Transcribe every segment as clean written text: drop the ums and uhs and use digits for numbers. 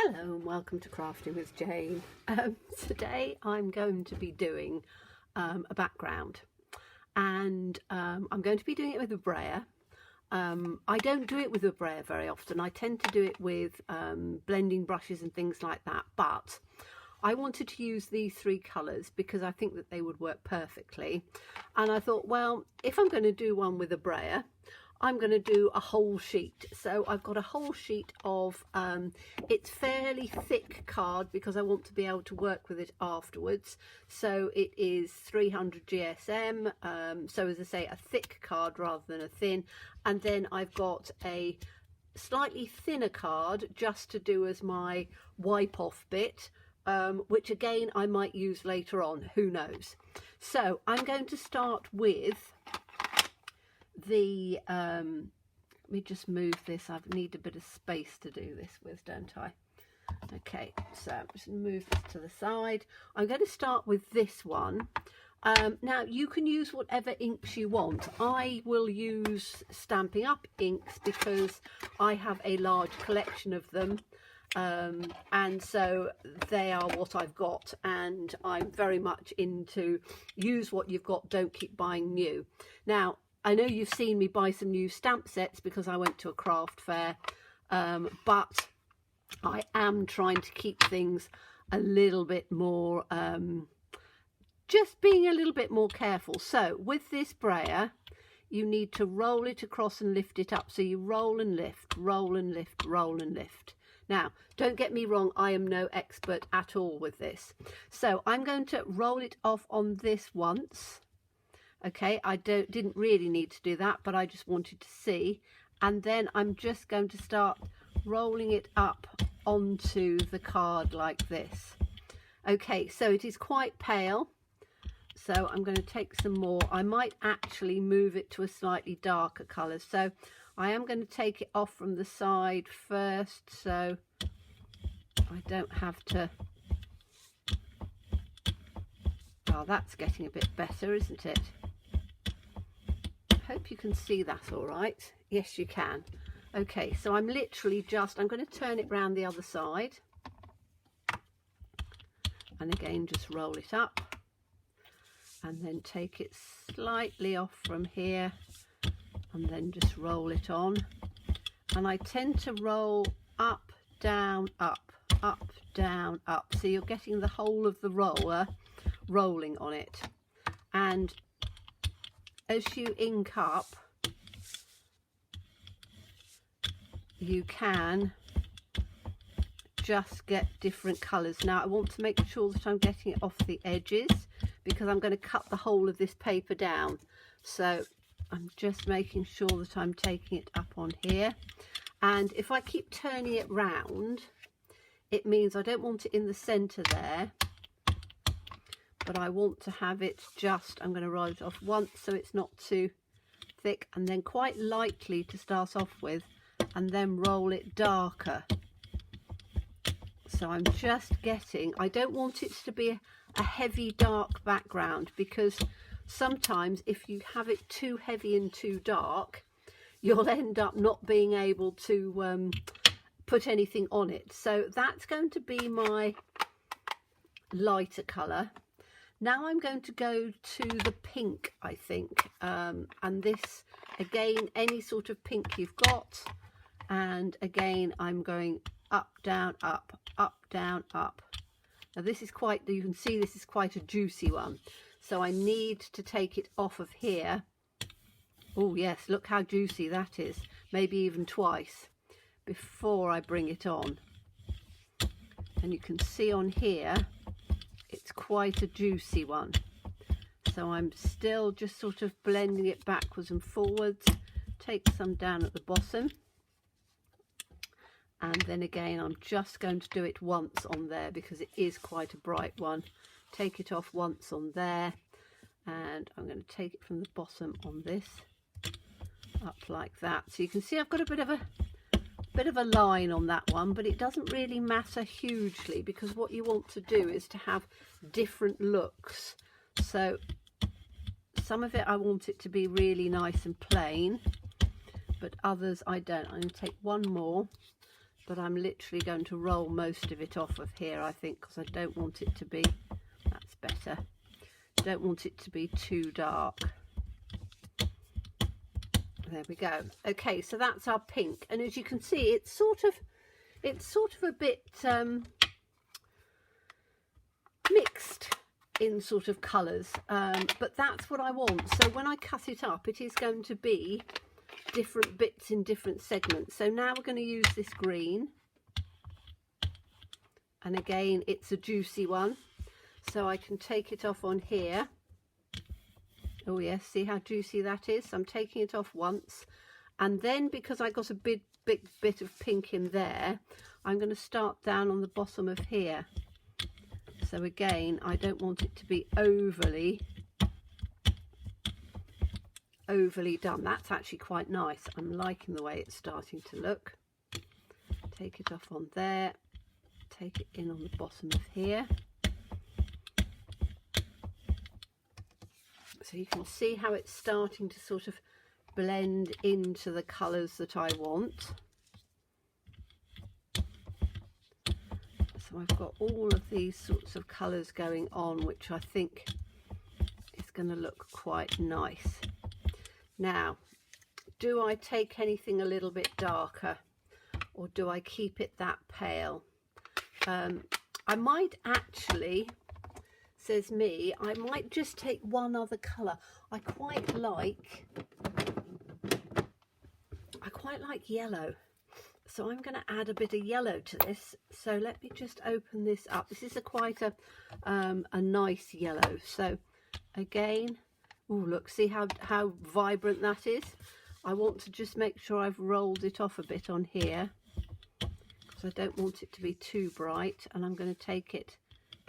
Hello and welcome to Crafting with Jane. Today I'm going to be doing a background, and I'm going to be doing it with a brayer. I don't do it with a brayer very often. I tend to do it with blending brushes and things like that, but I wanted to use these three colours because I think that they would work perfectly, and I thought, well, if I'm going to do one with a brayer, I'm going to do a whole sheet. So I've got a whole sheet of, it's fairly thick card because I want to be able to work with it afterwards. So it is 300 GSM, so as I say, a thick card rather than a thin. And then I've got a slightly thinner card just to do as my wipe off bit, which again I might use later on, who knows. So I'm going to start with the let me just move this. I need a bit of space to do this with, don't I? Okay, so I'm just going to move this to the side. I'm going to start with this one. Now you can use whatever inks you want. I will use Stampin' Up inks because I have a large collection of them, and so they are what I've got, and I'm very much into use what you've got, don't keep buying new. Now I know you've seen me buy some new stamp sets because I went to a craft fair, but I am trying to keep things a little bit more, just being a little bit more careful. So with this brayer, you need to roll it across and lift it up. So you roll and lift, roll and lift, roll and lift. Now, don't get me wrong, I am no expert at all with this. So I'm going to roll it off on this once. Okay, I didn't really need to do that, but I just wanted to see. And then I'm just going to start rolling it up onto the card like this. Okay, so it is quite pale, so I'm going to take some more. I might actually move it to a slightly darker colour, so I am going to take it off from the side first, so I don't have to. Oh, that's getting a bit better, isn't it? Hope you can see that all right. Yes, you can. Okay, so I'm literally just, I'm going to turn it round the other side, and again just roll it up and then take it slightly off from here and then just roll it on. And I tend to roll up, down, up, up, down, up, so you're getting the whole of the roller rolling on it. And as you ink up, you can just get different colours. Now I want to make sure that I'm getting it off the edges because I'm going to cut the whole of this paper down. So I'm just making sure that I'm taking it up on here. And if I keep turning it round, it means I don't want it in the centre there, but I want to have it just, I'm going to roll it off once so it's not too thick, and then quite lightly to start off with, and then roll it darker. So I'm just getting, I don't want it to be a heavy dark background, because sometimes if you have it too heavy and too dark, you'll end up not being able to put anything on it. So that's going to be my lighter colour. Now I'm going to go to the pink, I think, and this, again, any sort of pink you've got, and again I'm going up, down, up, up, down, up. Now this is quite, you can see this is quite a juicy one, so I need to take it off of here. Oh yes, look how juicy that is, maybe even twice before I bring it on. And you can see on here it's quite a juicy one, so I'm still just sort of blending it backwards and forwards. Take some down at the bottom, and then again I'm just going to do it once on there because it is quite a bright one. Take it off once on there, and I'm going to take it from the bottom on this up like that. So you can see I've got a bit of a line on that one, but it doesn't really matter hugely because what you want to do is to have different looks. So some of it I want it to be really nice and plain, but others I don't. I'm going to take one more but I'm literally going to roll most of it off of here, I think, because I don't want it to be, that's better, don't want it to be too dark. There we go. Okay, so that's our pink, and as you can see, it's sort of a bit mixed in sort of colours, but that's what I want. So when I cut it up, it is going to be different bits in different segments. So now we're going to use this green, and again it's a juicy one, so I can take it off on here. Oh yes, see how juicy that is? So I'm taking it off once, and then because I got a big bit of pink in there, I'm going to start down on the bottom of here. So again, I don't want it to be overly done. That's actually quite nice. I'm liking the way it's starting to look. Take it off on there, take it in on the bottom of here. So you can see how it's starting to sort of blend into the colours that I want. So I've got all of these sorts of colours going on, which I think is going to look quite nice. Now, do I take anything a little bit darker, or do I keep it that pale? I might actually, says me, I might just take one other colour. I quite like yellow, so I'm going to add a bit of yellow to this. So let me just open this up. This is quite a nice yellow. So again, oh look, see how vibrant that is. I want to just make sure I've rolled it off a bit on here, because I don't want it to be too bright, and I'm going to take it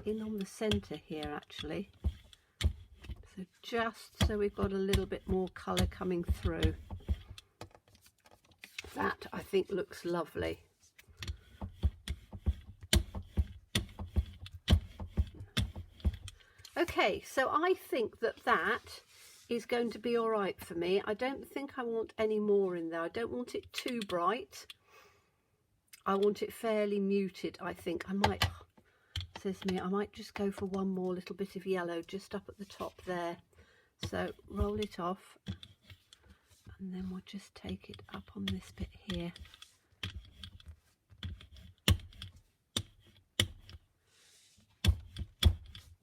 in on the center here actually, so just so we've got a little bit more color coming through. That I think looks lovely. Okay, so I think that is going to be all right for me. I don't think I want any more in there. I don't want it too bright. I want it fairly muted. I think I might, says me, I might just go for one more little bit of yellow just up at the top there. So roll it off, and then we'll just take it up on this bit here.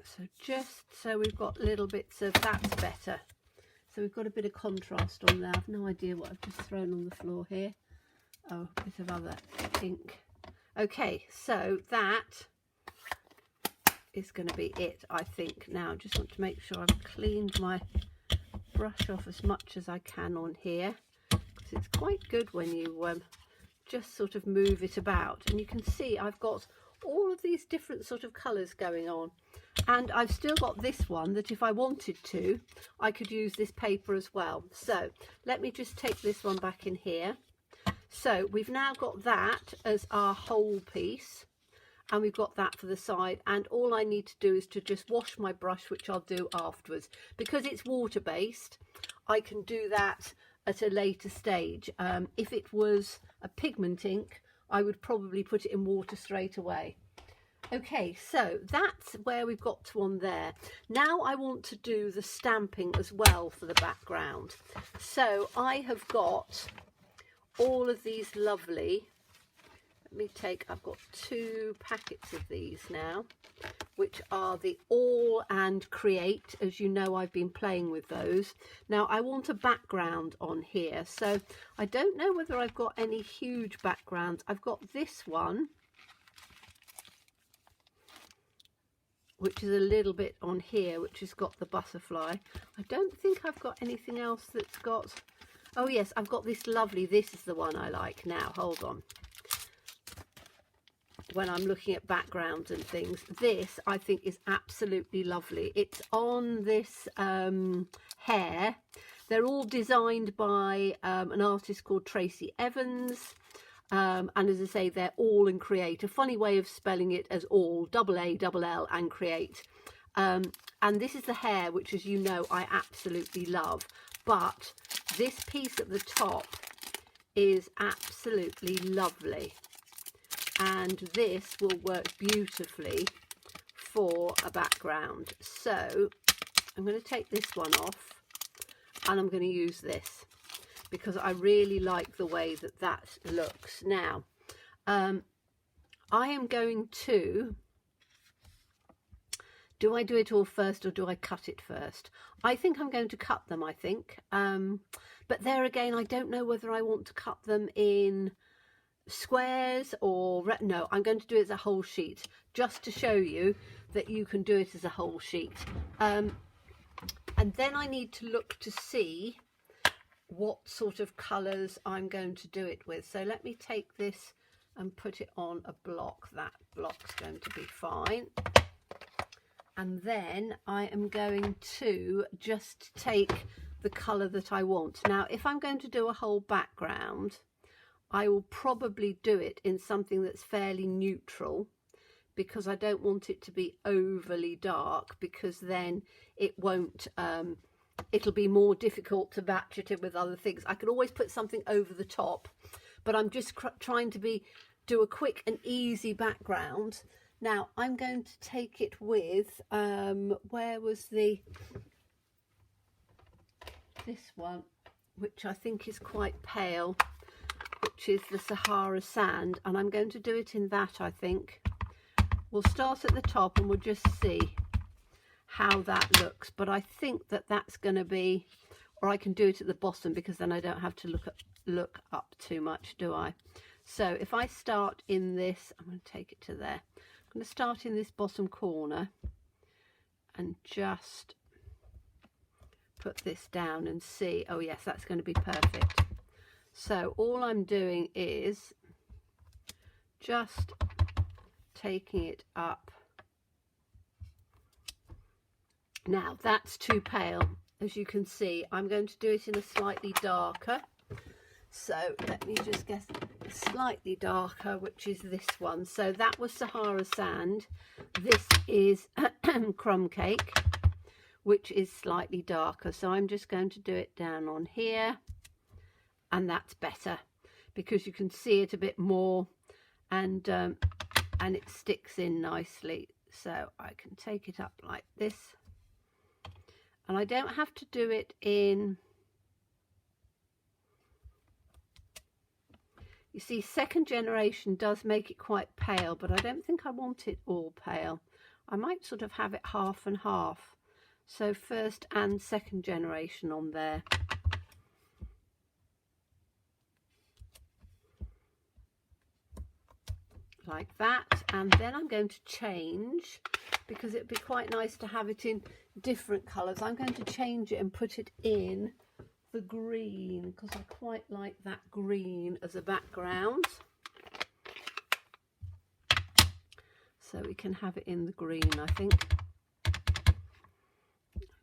So just so we've got little bits of, that's better. So we've got a bit of contrast on there. I've no idea what I've just thrown on the floor here. Oh, a bit of other pink. Okay, so that is going to be it, I think. Now I just want to make sure I've cleaned my brush off as much as I can on here, because it's quite good when you just sort of move it about, and you can see I've got all of these different sort of colours going on, and I've still got this one that if I wanted to I could use this paper as well. So let me just take this one back in here. So we've now got that as our whole piece, and we've got that for the side, and all I need to do is to just wash my brush, which I'll do afterwards. Because it's water based, I can do that at a later stage. If it was a pigment ink, I would probably put it in water straight away. Okay, so that's where we've got to on there. Now I want to do the stamping as well for the background. So I have got all of these lovely, I've got 2 packets of these now, which are the All and Create. As you know, I've been playing with those. Now I want a background on here, so I don't know whether I've got any huge backgrounds. I've got this one, which is a little bit on here, which has got the butterfly. I don't think I've got anything else that's got, oh yes, I've got this lovely, this is the one I like. Now hold on, when I'm looking at backgrounds and things, this I think is absolutely lovely. It's on this hair. They're all designed by an artist called Tracy Evans, and as I say, they're All and Create, a funny way of spelling it as all, double A, double L and Create. And this is the hair, which, as you know, I absolutely love, but this piece at the top is absolutely lovely. and this will work beautifully for a background. So I'm going to take this one off and I'm going to use this because I really like the way that that looks. Now I am going to, do I do it all first or do I cut it first? I think I'm going to cut them, I think. But there again, I don't know whether I want to cut them in squares or... No, I'm going to do it as a whole sheet, just to show you that you can do it as a whole sheet. And then I need to look to see what sort of colours I'm going to do it with. So let me take this and put it on a block. That block's going to be fine. And then I am going to just take the colour that I want. Now, if I'm going to do a whole background, I will probably do it in something that's fairly neutral, because I don't want it to be overly dark, because then it won't, it'll be more difficult to match it in with other things. I could always put something over the top, but I'm just trying to do a quick and easy background. Now I'm going to take it with, where was this one, which I think is quite pale, which is the Sahara Sand, and I'm going to do it in that, I think. We'll start at the top and we'll just see how that looks, but I think that that's going to be, or I can do it at the bottom, because then I don't have to look up too much, do I? So if I start in this, I'm going to take it to there. I'm going to start in this bottom corner and just put this down and see. Oh yes, that's going to be perfect. So all I'm doing is just taking it up. Now that's too pale, as you can see. I'm going to do it in a slightly darker. So let me just get slightly darker, which is this one. So that was Sahara Sand. This is Crumb Cake, which is slightly darker. So I'm just going to do it down on here, and that's better because you can see it a bit more, and it sticks in nicely. So I can take it up like this, and I don't have to do it in... You see, second generation does make it quite pale, but I don't think I want it all pale. I might sort of have it half and half. So first and second generation on there. Like that. And then I'm going to change, because it'd be quite nice to have it in different colours. I'm going to change it and put it in the green, because I quite like that green as a background. So we can have it in the green, I think.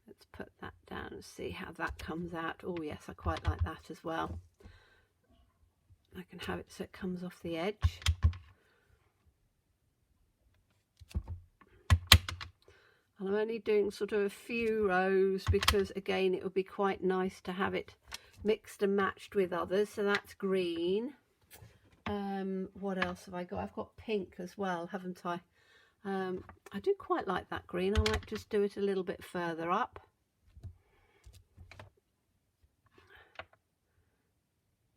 Let's put that down and see how that comes out. Oh yes, I quite like that as well. I can have it so it comes off the edge. And I'm only doing sort of a few rows because, again, it would be quite nice to have it mixed and matched with others. So that's green. What else have I got? I've got pink as well, haven't I? I do quite like that green. I might just do it a little bit further up.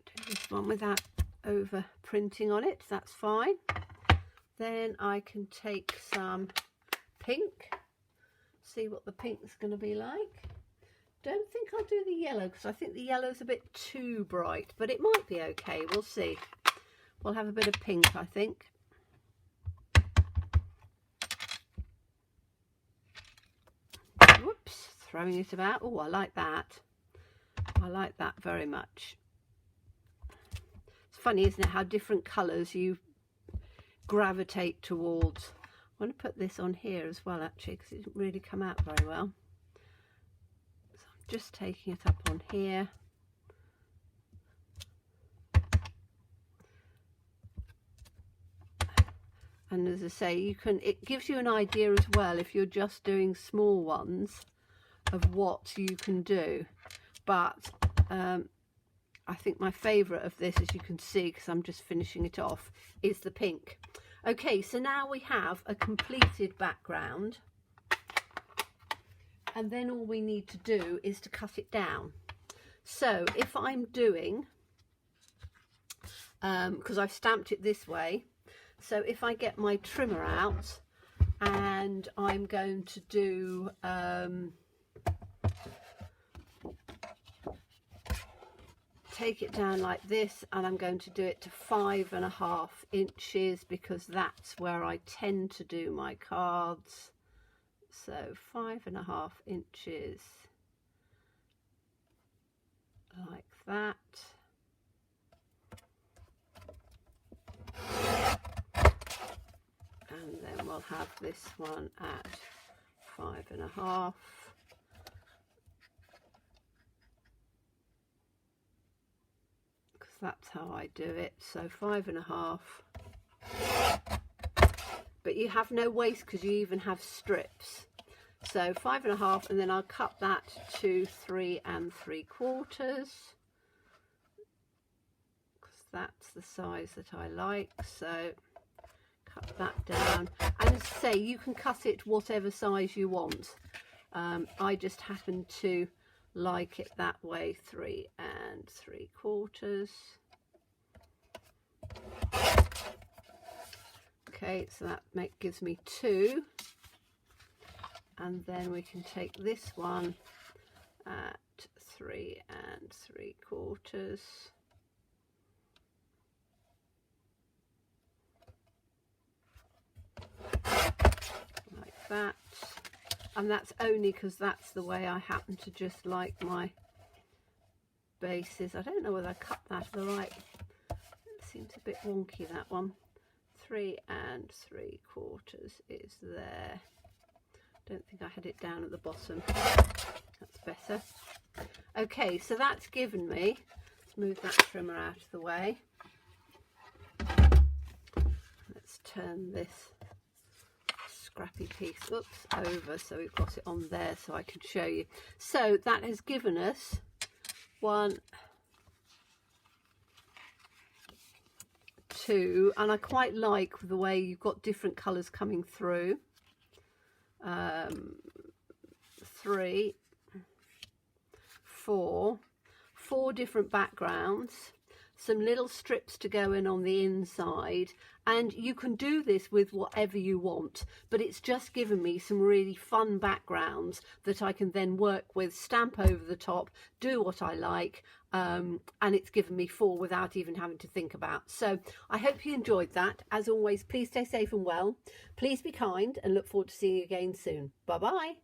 Do this one without over printing on it. That's fine. Then I can take some pink. See what the pink's going to be like. Don't think I'll do the yellow, because I think the yellow's a bit too bright, but it might be okay. We'll see. We'll have a bit of pink, I think. Whoops, throwing it about. Oh, I like that. I like that very much. It's funny, isn't it, how different colours you gravitate towards. I'm going to put this on here as well, actually, because it didn't really come out very well. So I'm just taking it up on here. And as I say, it gives you an idea as well, if you're just doing small ones, of what you can do. But I think my favourite of this, as you can see, because I'm just finishing it off, is the pink. Okay, so now we have a completed background, and then all we need to do is to cut it down. So if I'm doing, because I've stamped it this way, so if I get my trimmer out and I'm going to do take it down like this, and I'm going to do it to 5.5 inches because that's where I tend to do my cards. So 5.5 inches like that. And then we'll have this one at 5.5. Because that's how I do it. So 5.5. But you have no waste because you even have strips. So 5.5, and then I'll cut that to 3 3/4, because that's the size that I like. So cut that down, and as I say, you can cut it whatever size you want. I just happen to like it that way, 3 3/4. Okay, so that gives me 2, and then we can take this one at 3 3/4. Like that, and that's only because that's the way I happen to just like my bases. I don't know whether I cut that the right, it seems a bit wonky, that one. 3 3/4 is there. Don't think I had it down at the bottom. That's better. Okay, so that's given me, let's move that trimmer out of the way. Let's turn this scrappy piece, oops, over, so we've got it on there so I can show you. So that has given us 1, 2, and I quite like the way you've got different colours coming through. 3, 4 different backgrounds, some little strips to go in on the inside, and you can do this with whatever you want, but it's just given me some really fun backgrounds that I can then work with, stamp over the top, do what I like, and it's given me 4 without even having to think about. So I hope you enjoyed that. As always, please stay safe and well, please be kind, and look forward to seeing you again soon. Bye bye.